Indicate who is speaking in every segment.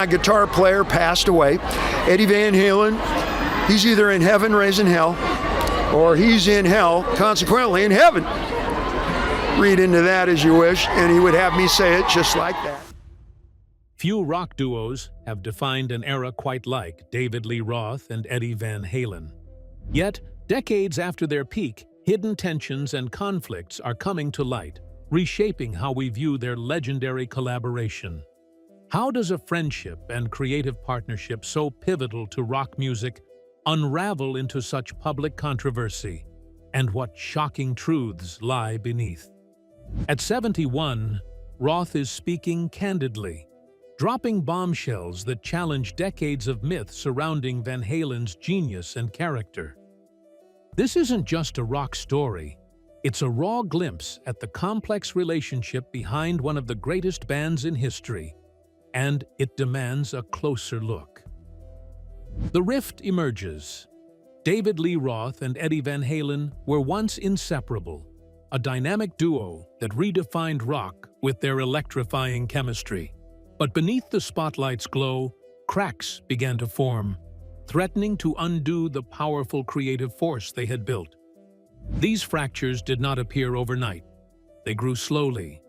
Speaker 1: My guitar player passed away. Eddie Van Halen, he's either in heaven raising hell, or he's in hell, consequently in heaven. Read into that as you wish, and he would have me say it just like that.
Speaker 2: Few rock duos have defined an era quite like David Lee Roth and Eddie Van Halen. Yet, decades after their peak, hidden tensions and conflicts are coming to light, reshaping how we view their legendary collaboration. How does a friendship and creative partnership so pivotal to rock music unravel into such public controversy? And what shocking truths lie beneath? At 71, Roth is speaking candidly, dropping bombshells that challenge decades of myth surrounding Van Halen's genius and character. This isn't just a rock story. It's a raw glimpse at the complex relationship behind one of the greatest bands in history, and it demands a closer look. The rift emerges. David Lee Roth and Eddie Van Halen were once inseparable, a dynamic duo that redefined rock with their electrifying chemistry. But beneath the spotlight's glow, cracks began to form, threatening to undo the powerful creative force they had built. These fractures did not appear overnight. They grew slowly,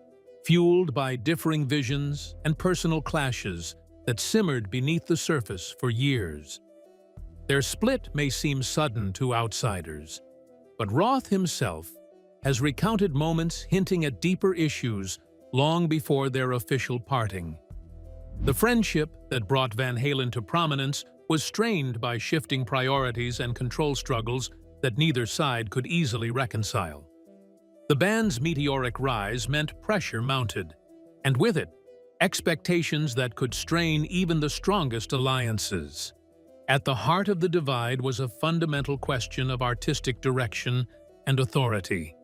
Speaker 2: fueled by differing visions and personal clashes that simmered beneath the surface for years. Their split may seem sudden to outsiders, but Roth himself has recounted moments hinting at deeper issues long before their official parting. The friendship that brought Van Halen to prominence was strained by shifting priorities and control struggles that neither side could easily reconcile. The band's meteoric rise meant pressure mounted, and with it, expectations that could strain even the strongest alliances. At the heart of the divide was a fundamental question of artistic direction and authority.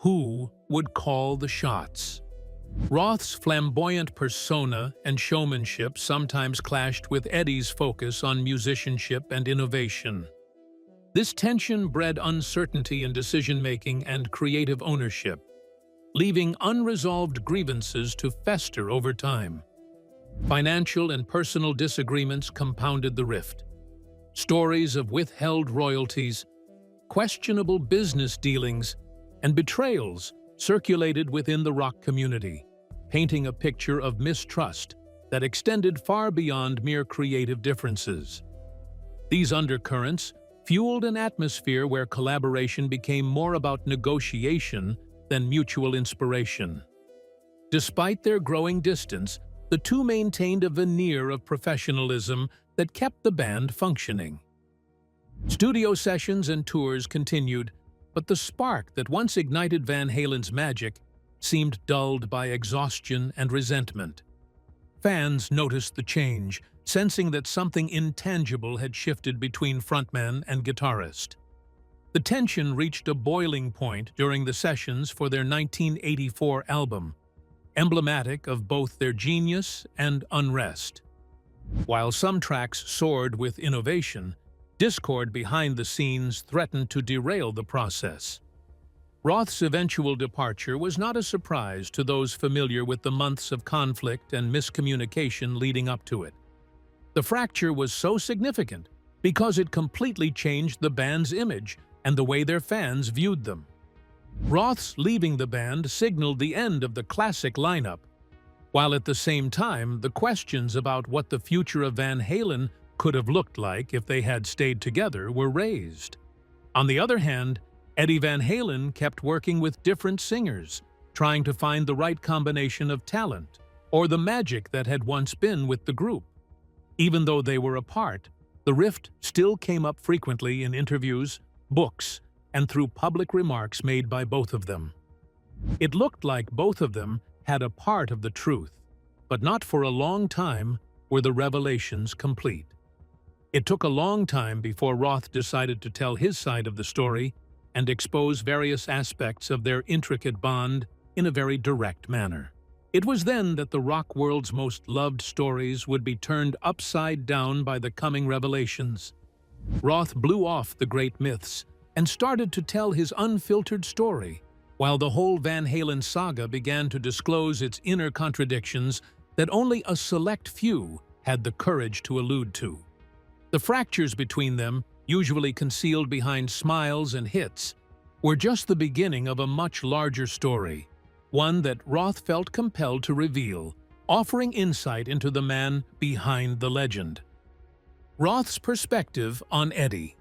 Speaker 2: Who would call the shots? Roth's flamboyant persona and showmanship sometimes clashed with Eddie's focus on musicianship and innovation. This tension bred uncertainty in decision-making and creative ownership, leaving unresolved grievances to fester over time. Financial and personal disagreements compounded the rift. Stories of withheld royalties, questionable business dealings, and betrayals circulated within the rock community, painting a picture of mistrust that extended far beyond mere creative differences. These undercurrents fueled an atmosphere where collaboration became more about negotiation than mutual inspiration. Despite their growing distance, the two maintained a veneer of professionalism that kept the band functioning. Studio sessions and tours continued, but the spark that once ignited Van Halen's magic seemed dulled by exhaustion and resentment. Fans noticed the change, sensing that something intangible had shifted between frontman and guitarist. The tension reached a boiling point during the sessions for their 1984 album, emblematic of both their genius and unrest. While some tracks soared with innovation, discord behind the scenes threatened to derail the process. Roth's eventual departure was not a surprise to those familiar with the months of conflict and miscommunication leading up to it. The fracture was so significant because it completely changed the band's image and the way their fans viewed them. Roth's leaving the band signaled the end of the classic lineup, while at the same time the questions about what the future of Van Halen could have looked like if they had stayed together were raised. On the other hand, Eddie Van Halen kept working with different singers, trying to find the right combination of talent or the magic that had once been with the group. Even though they were apart, the rift still came up frequently in interviews, books, and through public remarks made by both of them. It looked like both of them had a part of the truth, but not for a long time were the revelations complete. It took a long time before Roth decided to tell his side of the story and expose various aspects of their intricate bond in a very direct manner. It was then that the rock world's most loved stories would be turned upside down by the coming revelations. Roth blew off the great myths and started to tell his unfiltered story, while the whole Van Halen saga began to disclose its inner contradictions that only a select few had the courage to allude to. The fractures between them, usually concealed behind smiles and hits, were just the beginning of a much larger story, one that Roth felt compelled to reveal, offering insight into the man behind the legend. Roth's perspective on Eddie.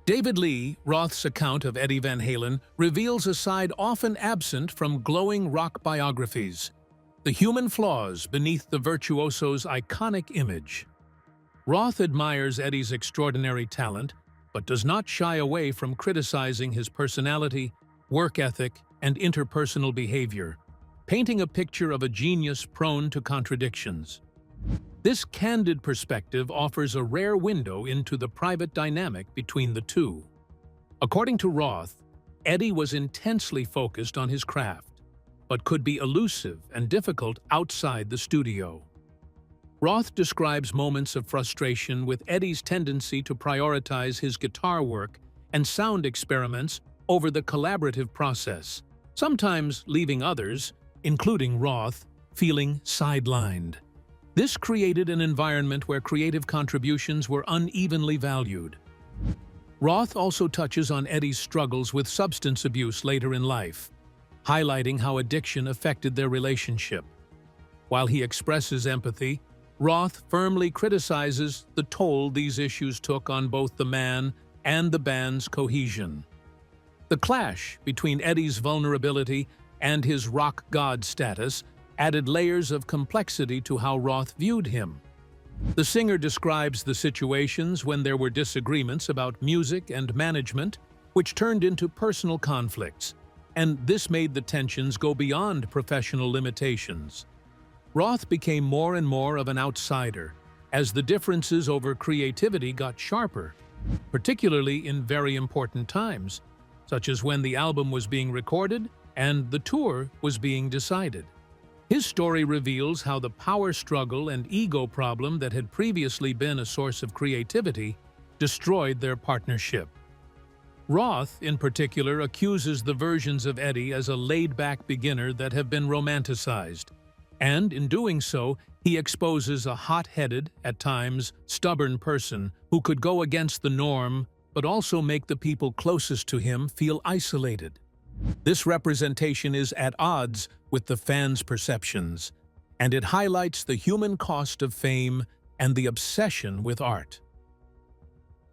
Speaker 2: David Lee Roth's account of Eddie Van Halen reveals a side often absent from glowing rock biographies: the human flaws beneath the virtuoso's iconic image. Roth admires Eddie's extraordinary talent, but does not shy away from criticizing his personality, work ethic, and interpersonal behavior, painting a picture of a genius prone to contradictions. This candid perspective offers a rare window into the private dynamic between the two. According to Roth, Eddie was intensely focused on his craft, but could be elusive and difficult outside the studio. Roth describes moments of frustration with Eddie's tendency to prioritize his guitar work and sound experiments over the collaborative process, sometimes leaving others, including Roth, feeling sidelined. This created an environment where creative contributions were unevenly valued. Roth also touches on Eddie's struggles with substance abuse later in life, highlighting how addiction affected their relationship. While he expresses empathy, Roth firmly criticizes the toll these issues took on both the man and the band's cohesion. The clash between Eddie's vulnerability and his rock god status added layers of complexity to how Roth viewed him. The singer describes the situations when there were disagreements about music and management, which turned into personal conflicts, and this made the tensions go beyond professional limitations. Roth became more and more of an outsider as the differences over creativity got sharper, particularly in very important times, such as when the album was being recorded and the tour was being decided. His story reveals how the power struggle and ego problem that had previously been a source of creativity destroyed their partnership. Roth, in particular, accuses the versions of Eddie as a laid-back beginner that have been romanticized, and in doing so, he exposes a hot-headed, at times stubborn person who could go against the norm but also make the people closest to him feel isolated. This representation is at odds with the fans' perceptions, and it highlights the human cost of fame and the obsession with art.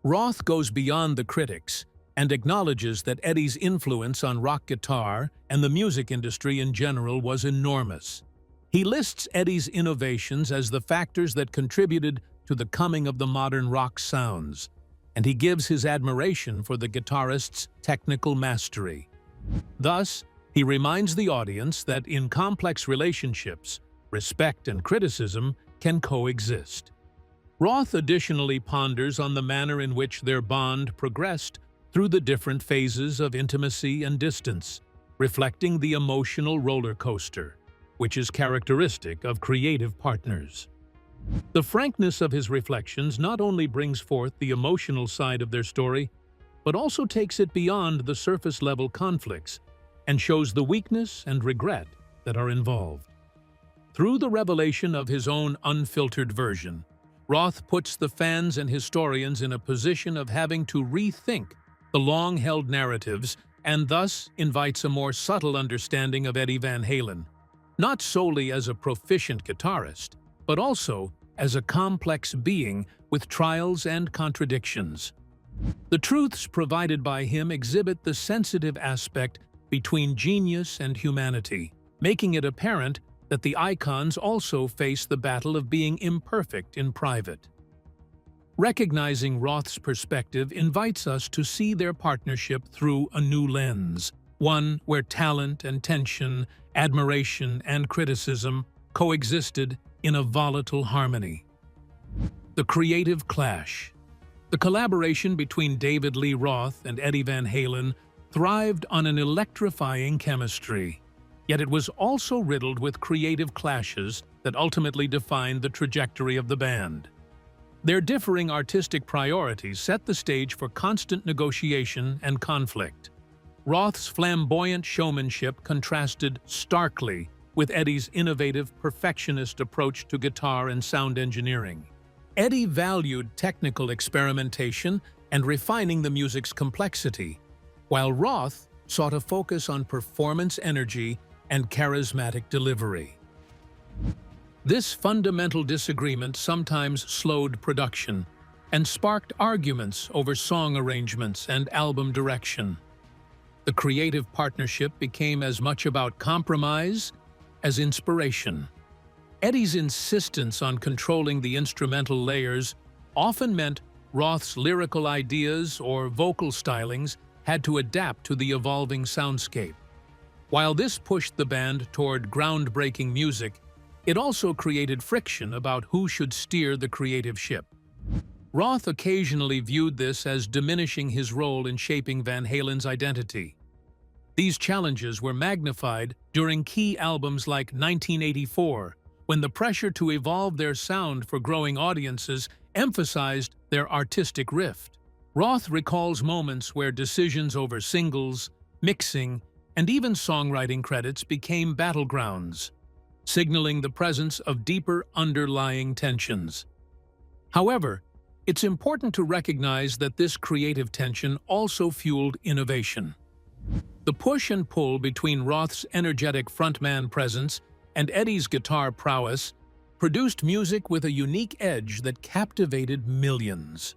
Speaker 2: Roth goes beyond the critics and acknowledges that Eddie's influence on rock guitar and the music industry in general was enormous. He lists Eddie's innovations as the factors that contributed to the coming of the modern rock sounds, and he gives his admiration for the guitarist's technical mastery. Thus, he reminds the audience that in complex relationships, respect and criticism can coexist. Roth additionally ponders on the manner in which their bond progressed through the different phases of intimacy and distance, reflecting the emotional roller coaster, which is characteristic of creative partners. The frankness of his reflections not only brings forth the emotional side of their story, but also takes it beyond the surface-level conflicts and shows the weakness and regret that are involved. Through the revelation of his own unfiltered version, Roth puts the fans and historians in a position of having to rethink the long-held narratives and thus invites a more subtle understanding of Eddie Van Halen, not solely as a proficient guitarist, but also as a complex being with trials and contradictions. The truths provided by him exhibit the sensitive aspect between genius and humanity, making it apparent that the icons also face the battle of being imperfect in private. Recognizing Roth's perspective invites us to see their partnership through a new lens, one where talent and tension, admiration and criticism coexisted in a volatile harmony. The creative clash. The collaboration between David Lee Roth and Eddie Van Halen thrived on an electrifying chemistry, yet it was also riddled with creative clashes that ultimately defined the trajectory of the band. Their differing artistic priorities set the stage for constant negotiation and conflict. Roth's flamboyant showmanship contrasted starkly with Eddie's innovative, perfectionist approach to guitar and sound engineering. Eddie valued technical experimentation and refining the music's complexity, while Roth sought a focus on performance energy and charismatic delivery. This fundamental disagreement sometimes slowed production and sparked arguments over song arrangements and album direction. The creative partnership became as much about compromise as inspiration. Eddie's insistence on controlling the instrumental layers often meant Roth's lyrical ideas or vocal stylings had to adapt to the evolving soundscape. While this pushed the band toward groundbreaking music, it also created friction about who should steer the creative ship. Roth occasionally viewed this as diminishing his role in shaping Van Halen's identity. These challenges were magnified during key albums like 1984, when the pressure to evolve their sound for growing audiences emphasized their artistic rift. Roth recalls moments where decisions over singles, mixing, and even songwriting credits became battlegrounds, signaling the presence of deeper underlying tensions. However, it's important to recognize that this creative tension also fueled innovation. The push and pull between Roth's energetic frontman presence and Eddie's guitar prowess produced music with a unique edge that captivated millions.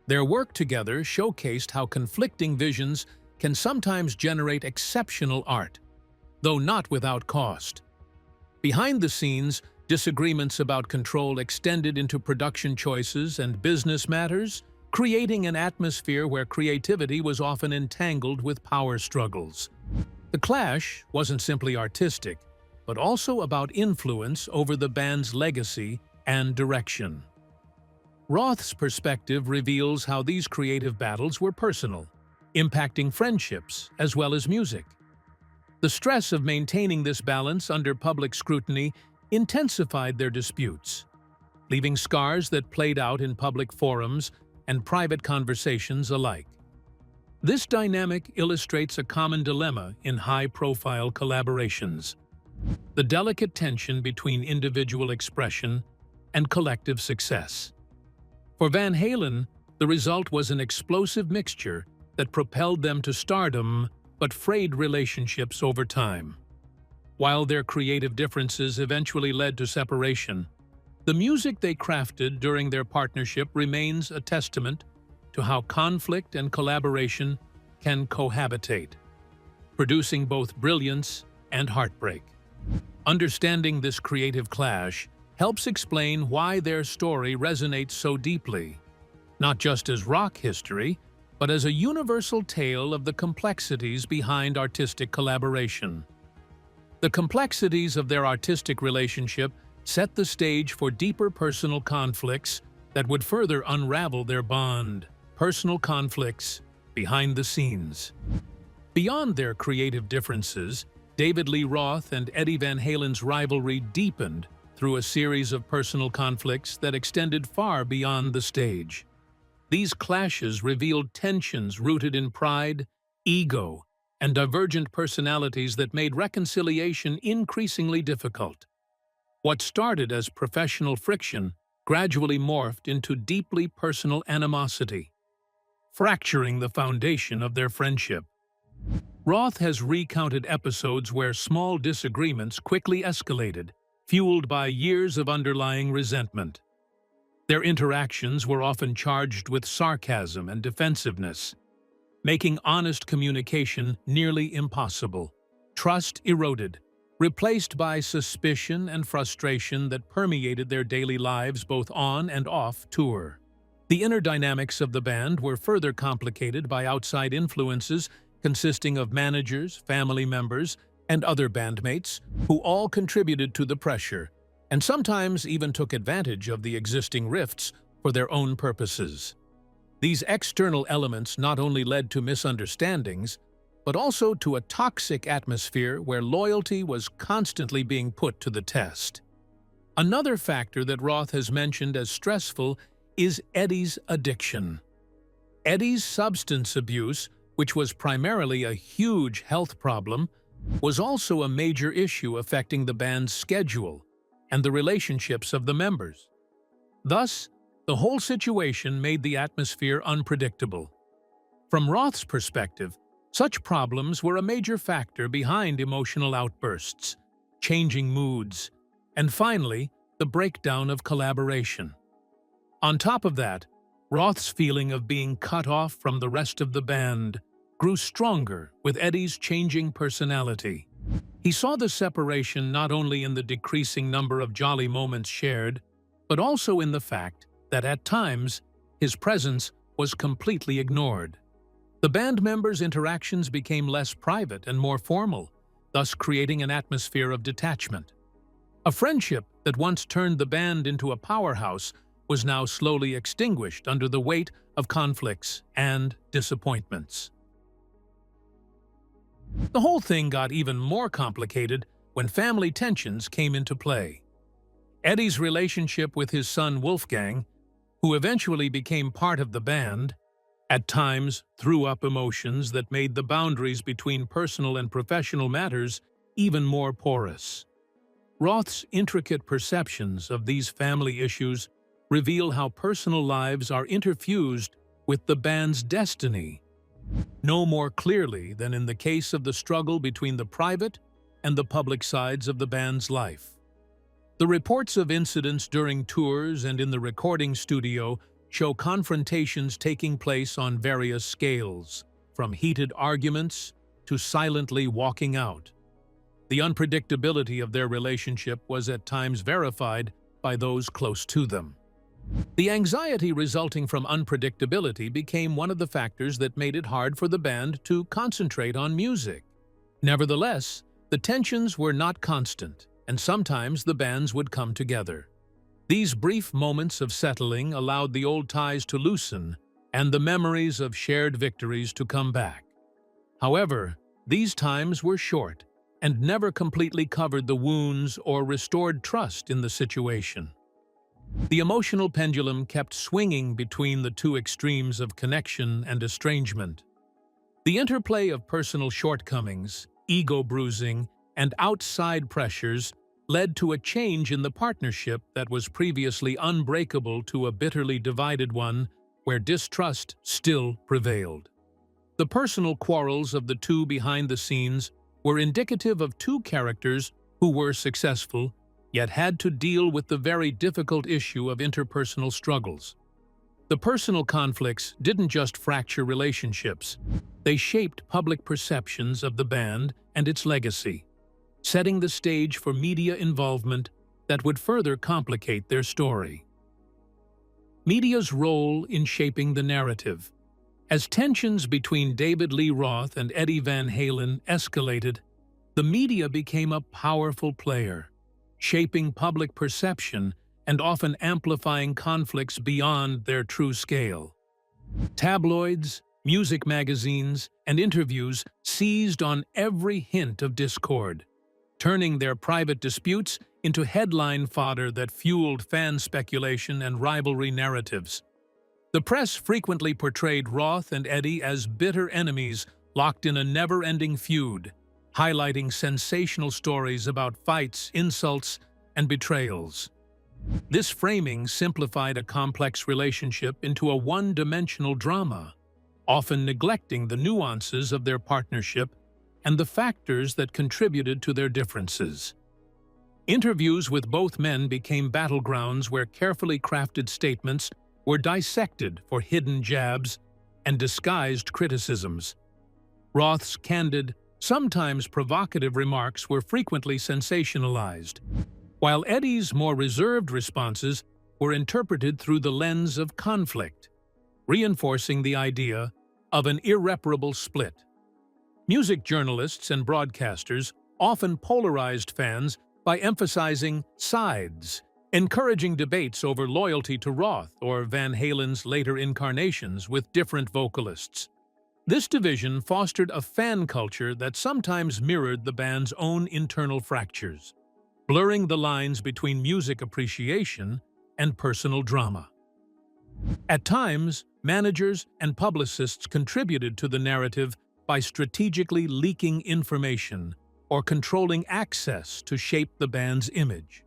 Speaker 2: Their work together showcased how conflicting visions can sometimes generate exceptional art, though not without cost. Behind the scenes, disagreements about control extended into production choices and business matters, creating an atmosphere where creativity was often entangled with power struggles. The clash wasn't simply artistic, but also about influence over the band's legacy and direction. Roth's perspective reveals how these creative battles were personal, impacting friendships as well as music. The stress of maintaining this balance under public scrutiny intensified their disputes, leaving scars that played out in public forums and private conversations alike. This dynamic illustrates a common dilemma in high-profile collaborations: the delicate tension between individual expression and collective success. For Van Halen, the result was an explosive mixture that propelled them to stardom but frayed relationships over time. While their creative differences eventually led to separation, the music they crafted during their partnership remains a testament to how conflict and collaboration can cohabitate, producing both brilliance and heartbreak. Understanding this creative clash helps explain why their story resonates so deeply, not just as rock history, but as a universal tale of the complexities behind artistic collaboration. The complexities of their artistic relationship set the stage for deeper personal conflicts that would further unravel their bond. Personal conflicts behind the scenes. Beyond their creative differences, David Lee Roth and Eddie Van Halen's rivalry deepened through a series of personal conflicts that extended far beyond the stage. These clashes revealed tensions rooted in pride, ego, and divergent personalities that made reconciliation increasingly difficult. What started as professional friction gradually morphed into deeply personal animosity, fracturing the foundation of their friendship. Roth has recounted episodes where small disagreements quickly escalated, fueled by years of underlying resentment. Their interactions were often charged with sarcasm and defensiveness, making honest communication nearly impossible. Trust eroded, replaced by suspicion and frustration that permeated their daily lives both on and off tour. The inner dynamics of the band were further complicated by outside influences consisting of managers, family members, and other bandmates who all contributed to the pressure, and sometimes even took advantage of the existing rifts for their own purposes. These external elements not only led to misunderstandings, but also to a toxic atmosphere where loyalty was constantly being put to the test. Another factor that Roth has mentioned as stressful is Eddie's addiction. Eddie's substance abuse, which was primarily a huge health problem, was also a major issue affecting the band's schedule and the relationships of the members. Thus, the whole situation made the atmosphere unpredictable. From Roth's perspective, such problems were a major factor behind emotional outbursts, changing moods, and finally, the breakdown of collaboration. On top of that, Roth's feeling of being cut off from the rest of the band grew stronger with Eddie's changing personality. He saw the separation not only in the decreasing number of jolly moments shared, but also in the fact that at times his presence was completely ignored. The band members' interactions became less private and more formal, thus creating an atmosphere of detachment. A friendship that once turned the band into a powerhouse was now slowly extinguished under the weight of conflicts and disappointments. The whole thing got even more complicated when family tensions came into play. Eddie's relationship with his son Wolfgang, who eventually became part of the band, at times threw up emotions that made the boundaries between personal and professional matters even more porous. Roth's intricate perceptions of these family issues reveal how personal lives are interfused with the band's destiny, no more clearly than in the case of the struggle between the private and the public sides of the band's life. The reports of incidents during tours and in the recording studio show confrontations taking place on various scales, from heated arguments to silently walking out. The unpredictability of their relationship was at times verified by those close to them. The anxiety resulting from unpredictability became one of the factors that made it hard for the band to concentrate on music. Nevertheless, the tensions were not constant, and sometimes the bands would come together. These brief moments of settling allowed the old ties to loosen and the memories of shared victories to come back. However, these times were short and never completely covered the wounds or restored trust in the situation. The emotional pendulum kept swinging between the two extremes of connection and estrangement. The interplay of personal shortcomings, ego bruising, and outside pressures led to a change in the partnership that was previously unbreakable to a bitterly divided one where distrust still prevailed. The personal quarrels of the two behind the scenes were indicative of two characters who were successful, yet had to deal with the very difficult issue of interpersonal struggles. The personal conflicts didn't just fracture relationships, they shaped public perceptions of the band and its legacy, setting the stage for media involvement that would further complicate their story. Media's role in shaping the narrative. As tensions between David Lee Roth and Eddie Van Halen escalated, the media became a powerful player, shaping public perception and often amplifying conflicts beyond their true scale. Tabloids, music magazines, and interviews seized on every hint of discord, turning their private disputes into headline fodder that fueled fan speculation and rivalry narratives. The press frequently portrayed Roth and Eddie as bitter enemies locked in a never-ending feud, highlighting sensational stories about fights, insults, and betrayals. This framing simplified a complex relationship into a one-dimensional drama, often neglecting the nuances of their partnership and the factors that contributed to their differences. Interviews with both men became battlegrounds where carefully crafted statements were dissected for hidden jabs and disguised criticisms. Roth's candid, sometimes provocative remarks were frequently sensationalized, while Eddie's more reserved responses were interpreted through the lens of conflict, reinforcing the idea of an irreparable split. Music journalists and broadcasters often polarized fans by emphasizing sides, encouraging debates over loyalty to Roth or Van Halen's later incarnations with different vocalists. This division fostered a fan culture that sometimes mirrored the band's own internal fractures, blurring the lines between music appreciation and personal drama. At times, managers and publicists contributed to the narrative by strategically leaking information, or controlling access to shape the band's image.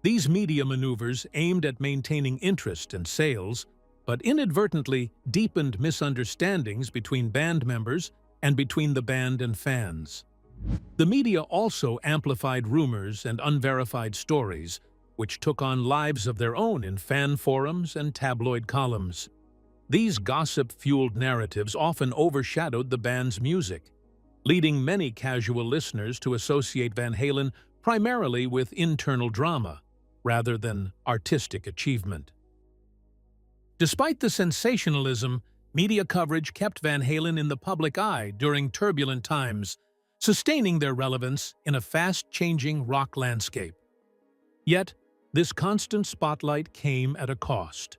Speaker 2: These media maneuvers aimed at maintaining interest and sales, but inadvertently deepened misunderstandings between band members and between the band and fans. The media also amplified rumors and unverified stories, which took on lives of their own in fan forums and tabloid columns. These gossip-fueled narratives often overshadowed the band's music, leading many casual listeners to associate Van Halen primarily with internal drama, rather than artistic achievement. Despite the sensationalism, media coverage kept Van Halen in the public eye during turbulent times, sustaining their relevance in a fast-changing rock landscape. Yet, this constant spotlight came at a cost.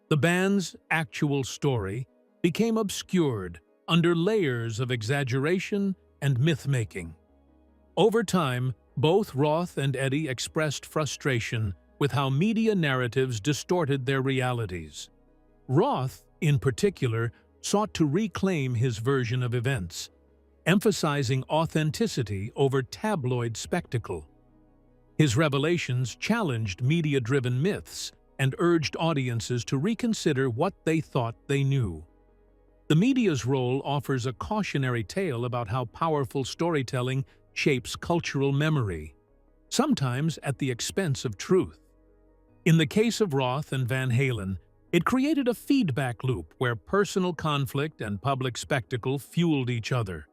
Speaker 2: The band's actual story became obscured under layers of exaggeration and myth-making. Over time, both Roth and Eddie expressed frustration with how media narratives distorted their realities. Roth, in particular, sought to reclaim his version of events, emphasizing authenticity over tabloid spectacle. His revelations challenged media-driven myths and urged audiences to reconsider what they thought they knew. The media's role offers a cautionary tale about how powerful storytelling shapes cultural memory, sometimes at the expense of truth. In the case of Roth and Van Halen, it created a feedback loop where personal conflict and public spectacle fueled each other,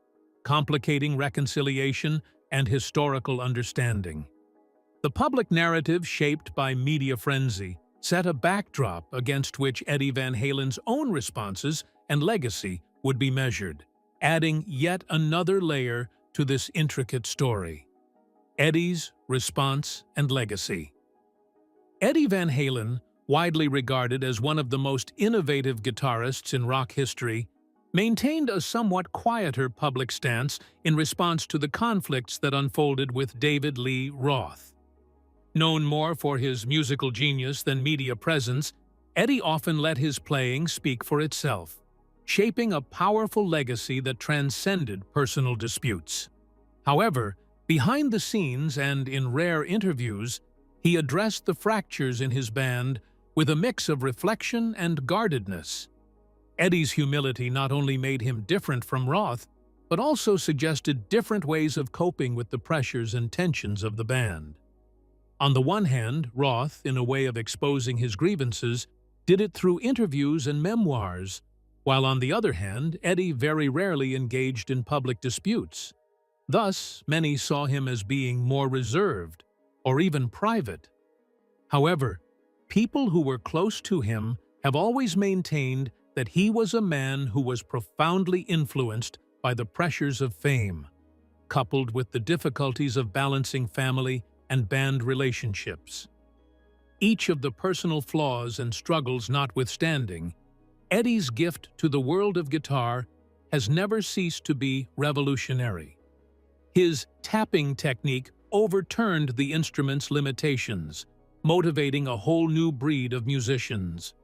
Speaker 2: complicating reconciliation and historical understanding. The public narrative shaped by media frenzy set a backdrop against which Eddie Van Halen's own responses and legacy would be measured, adding yet another layer to this intricate story. Eddie's response and legacy. Eddie Van Halen, widely regarded as one of the most innovative guitarists in rock history, maintained a somewhat quieter public stance in response to the conflicts that unfolded with David Lee Roth. Known more for his musical genius than media presence, Eddie often let his playing speak for itself, shaping a powerful legacy that transcended personal disputes. However, behind the scenes and in rare interviews, he addressed the fractures in his band with a mix of reflection and guardedness. Eddie's humility not only made him different from Roth, but also suggested different ways of coping with the pressures and tensions of the band. On the one hand, Roth, in a way of exposing his grievances, did it through interviews and memoirs, while on the other hand, Eddie very rarely engaged in public disputes. Thus, many saw him as being more reserved, or even private. However, people who were close to him have always maintained that he was a man who was profoundly influenced by the pressures of fame, coupled with the difficulties of balancing family and band relationships. Each of the personal flaws and struggles notwithstanding, Eddie's gift to the world of guitar has never ceased to be revolutionary. His tapping technique overturned the instrument's limitations, motivating a whole new breed of musicians.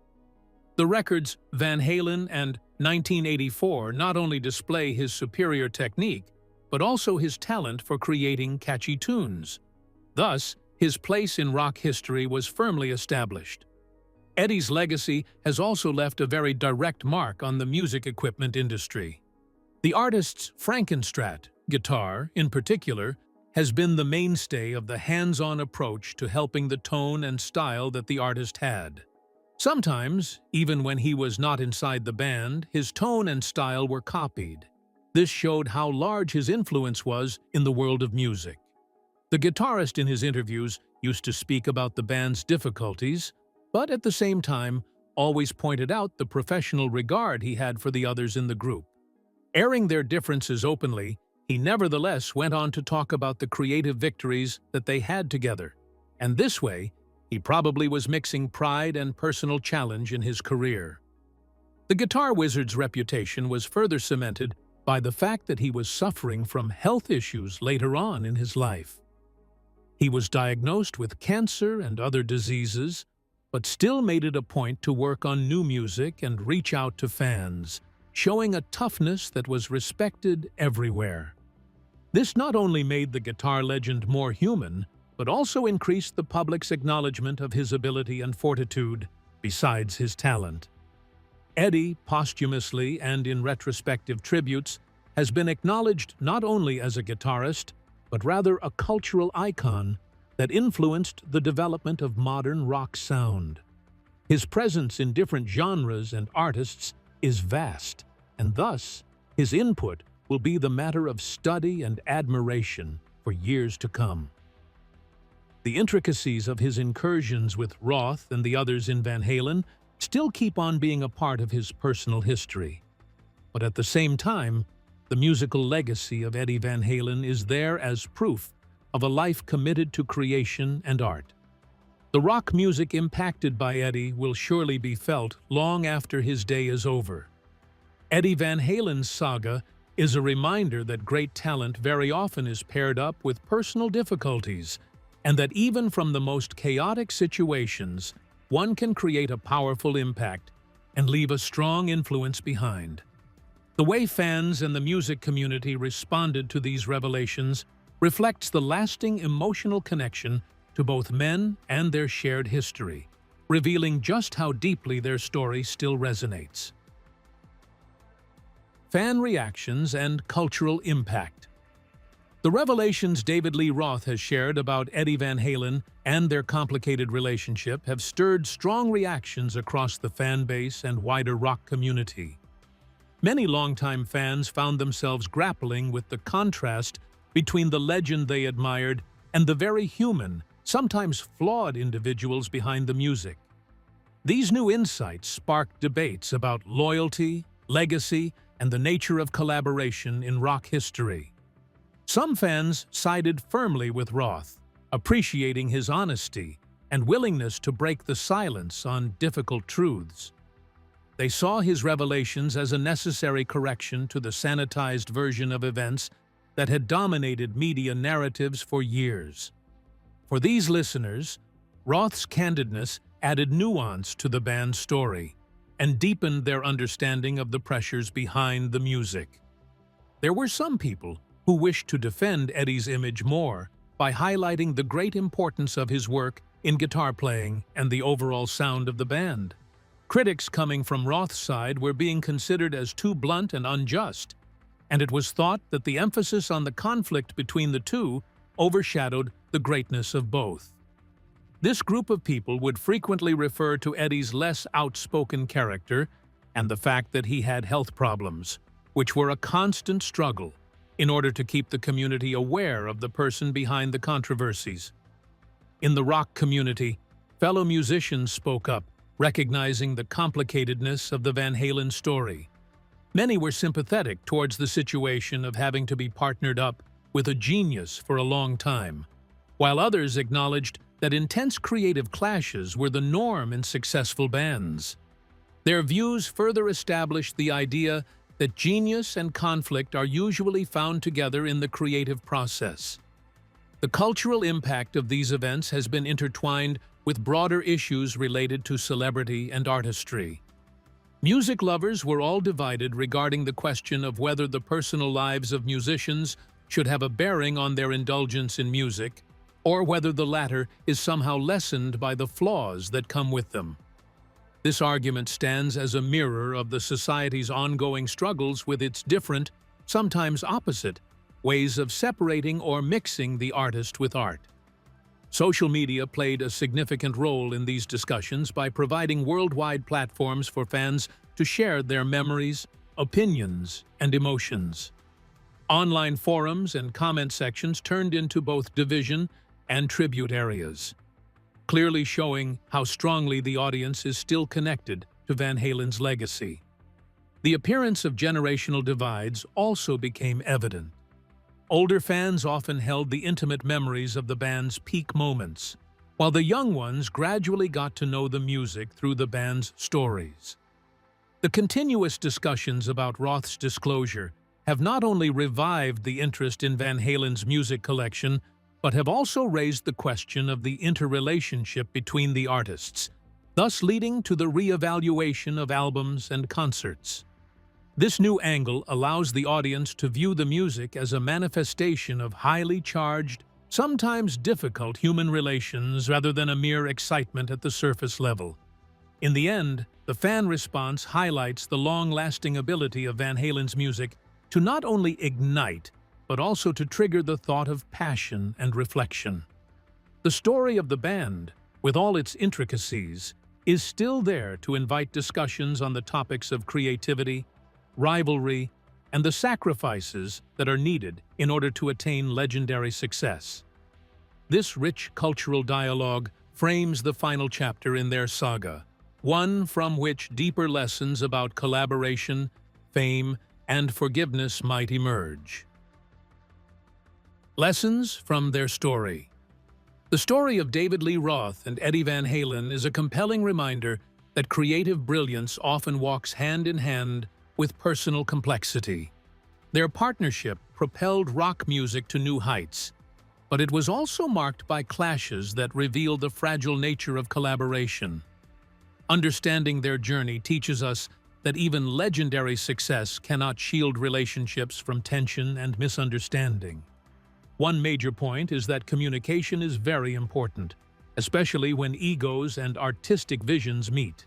Speaker 2: The records Van Halen and 1984 not only display his superior technique, but also his talent for creating catchy tunes. Thus, his place in rock history was firmly established. Eddie's legacy has also left a very direct mark on the music equipment industry. The artist's Frankenstrat guitar, in particular, has been the mainstay of the hands-on approach to helping the tone and style that the artist had. Sometimes, even when he was not inside the band, his tone and style were copied. This showed how large his influence was in the world of music. The guitarist in his interviews used to speak about the band's difficulties, but at the same time, always pointed out the professional regard he had for the others in the group. Airing their differences openly, he nevertheless went on to talk about the creative victories that they had together, and this way, he probably was mixing pride and personal challenge in his career. The Guitar Wizard's reputation was further cemented by the fact that he was suffering from health issues later on in his life. He was diagnosed with cancer and other diseases, but still made it a point to work on new music and reach out to fans, showing a toughness that was respected everywhere. This not only made the guitar legend more human, but also increased the public's acknowledgement of his ability and fortitude, besides his talent. Eddie, posthumously and in retrospective tributes, has been acknowledged not only as a guitarist, but rather a cultural icon that influenced the development of modern rock sound. His presence in different genres and artists is vast, and thus his input will be the matter of study and admiration for years to come. The intricacies of his incursions with Roth and the others in Van Halen still keep on being a part of his personal history. But at the same time, the musical legacy of Eddie Van Halen is there as proof of a life committed to creation and art. The rock music impacted by Eddie will surely be felt long after his day is over. Eddie Van Halen's saga is a reminder that great talent very often is paired up with personal difficulties, and that even from the most chaotic situations, one can create a powerful impact and leave a strong influence behind. The way fans and the music community responded to these revelations reflects the lasting emotional connection to both men and their shared history, revealing just how deeply their story still resonates. Fan reactions and cultural impact. The revelations David Lee Roth has shared about Eddie Van Halen and their complicated relationship have stirred strong reactions across the fan base and wider rock community. Many longtime fans found themselves grappling with the contrast between the legend they admired and the very human, sometimes flawed individuals behind the music. These new insights sparked debates about loyalty, legacy, and the nature of collaboration in rock history. Some fans sided firmly with Roth, appreciating his honesty and willingness to break the silence on difficult truths. They saw his revelations as a necessary correction to the sanitized version of events that had dominated media narratives for years. For these listeners, Roth's candidness added nuance to the band's story and deepened their understanding of the pressures behind the music. There were some people who wished to defend Eddie's image more by highlighting the great importance of his work in guitar playing and the overall sound of the band. Critics coming from Roth's side were being considered as too blunt and unjust, and it was thought that the emphasis on the conflict between the two overshadowed the greatness of both. This group of people would frequently refer to Eddie's less outspoken character and the fact that he had health problems, which were a constant struggle in order to keep the community aware of the person behind the controversies. In the rock community, fellow musicians spoke up, recognizing the complicatedness of the Van Halen story. Many were sympathetic towards the situation of having to be partnered up with a genius for a long time, while others acknowledged that intense creative clashes were the norm in successful bands. Their views further established the idea that genius and conflict are usually found together in the creative process. The cultural impact of these events has been intertwined with broader issues related to celebrity and artistry. Music lovers were all divided regarding the question of whether the personal lives of musicians should have a bearing on their indulgence in music, or whether the latter is somehow lessened by the flaws that come with them. This argument stands as a mirror of the society's ongoing struggles with its different, sometimes opposite, ways of separating or mixing the artist with art. Social media played a significant role in these discussions by providing worldwide platforms for fans to share their memories, opinions, and emotions. Online forums and comment sections turned into both division and tribute areas, clearly showing how strongly the audience is still connected to Van Halen's legacy. The appearance of generational divides also became evident. Older fans often held the intimate memories of the band's peak moments, while the young ones gradually got to know the music through the band's stories. The continuous discussions about Roth's disclosure have not only revived the interest in Van Halen's music collection, but have also raised the question of the interrelationship between the artists, thus leading to the re-evaluation of albums and concerts. This new angle allows the audience to view the music as a manifestation of highly charged, sometimes difficult human relations rather than a mere excitement at the surface level. In the end, the fan response highlights the long-lasting ability of Van Halen's music to not only ignite, but also to trigger the thought of passion and reflection. The story of the band, with all its intricacies, is still there to invite discussions on the topics of creativity, rivalry, and the sacrifices that are needed in order to attain legendary success. This rich cultural dialogue frames the final chapter in their saga, one from which deeper lessons about collaboration, fame, and forgiveness might emerge. Lessons from their story. The story of David Lee Roth and Eddie Van Halen is a compelling reminder that creative brilliance often walks hand in hand with personal complexity. Their partnership propelled rock music to new heights, but it was also marked by clashes that reveal the fragile nature of collaboration. Understanding their journey teaches us that even legendary success cannot shield relationships from tension and misunderstanding. One major point is that communication is very important, especially when egos and artistic visions meet.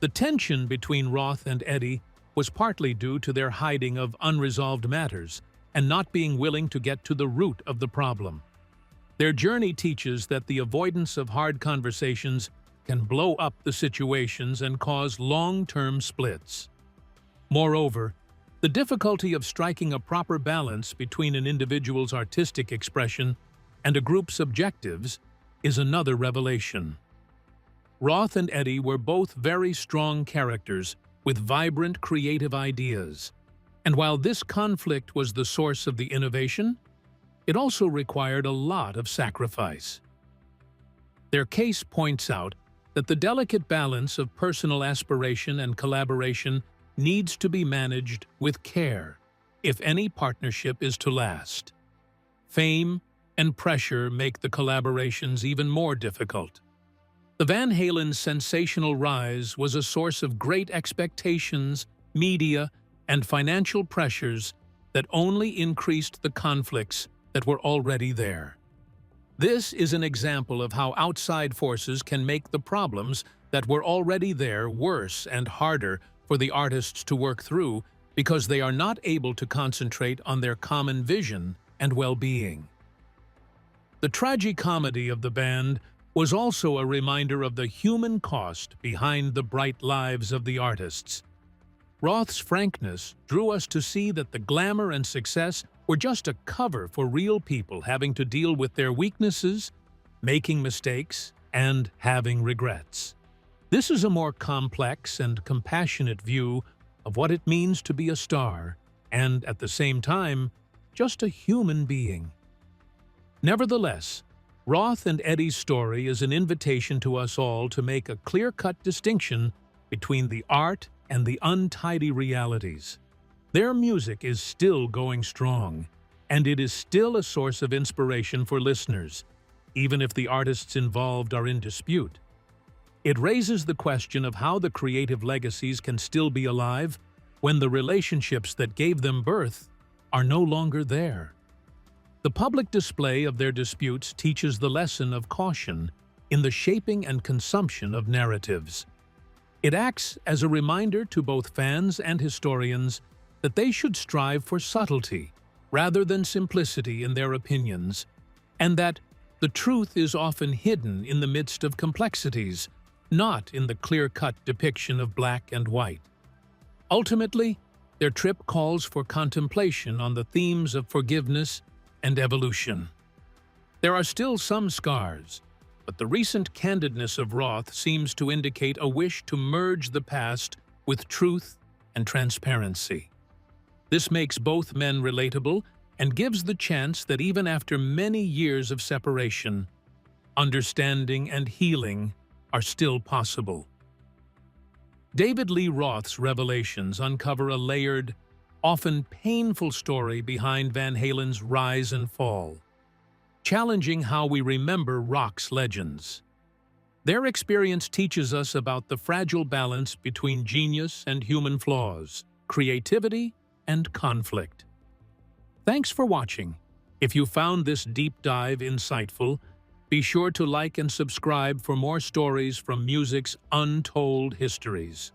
Speaker 2: The tension between Roth and Eddie was partly due to their hiding of unresolved matters and not being willing to get to the root of the problem. Their journey teaches that the avoidance of hard conversations can blow up the situations and cause long-term splits. Moreover, the difficulty of striking a proper balance between an individual's artistic expression and a group's objectives is another revelation. Roth and Eddie were both very strong characters with vibrant creative ideas, and while this conflict was the source of the innovation, it also required a lot of sacrifice. Their case points out that the delicate balance of personal aspiration and collaboration needs to be managed with care if any partnership is to last. Fame and pressure make the collaborations even more difficult. The Van Halen's sensational rise was a source of great expectations, media, and financial pressures that only increased the conflicts that were already there. This is an example of how outside forces can make the problems that were already there worse and harder for the artists to work through because they are not able to concentrate on their common vision and well-being. The tragicomedy of the band was also a reminder of the human cost behind the bright lives of the artists. Roth's frankness drew us to see that the glamour and success were just a cover for real people having to deal with their weaknesses, making mistakes, and having regrets. This is a more complex and compassionate view of what it means to be a star and, at the same time, just a human being. Nevertheless, Roth and Eddie's story is an invitation to us all to make a clear-cut distinction between the art and the untidy realities. Their music is still going strong, and it is still a source of inspiration for listeners, even if the artists involved are in dispute. It raises the question of how the creative legacies can still be alive when the relationships that gave them birth are no longer there. The public display of their disputes teaches the lesson of caution in the shaping and consumption of narratives. It acts as a reminder to both fans and historians that they should strive for subtlety rather than simplicity in their opinions, and that the truth is often hidden in the midst of complexities, not in the clear-cut depiction of black and white. Ultimately, their trip calls for contemplation on the themes of forgiveness and evolution. There are still some scars, but the recent candidness of Roth seems to indicate a wish to merge the past with truth and transparency. This makes both men relatable and gives the chance that even after many years of separation, understanding and healing are still possible. David Lee Roth's revelations uncover a layered, often painful story behind Van Halen's rise and fall, challenging how we remember rock's legends. Their experience teaches us about the fragile balance between genius and human flaws, creativity, and conflict. Thanks for watching. If you found this deep dive insightful, be sure to like and subscribe for more stories from music's untold histories.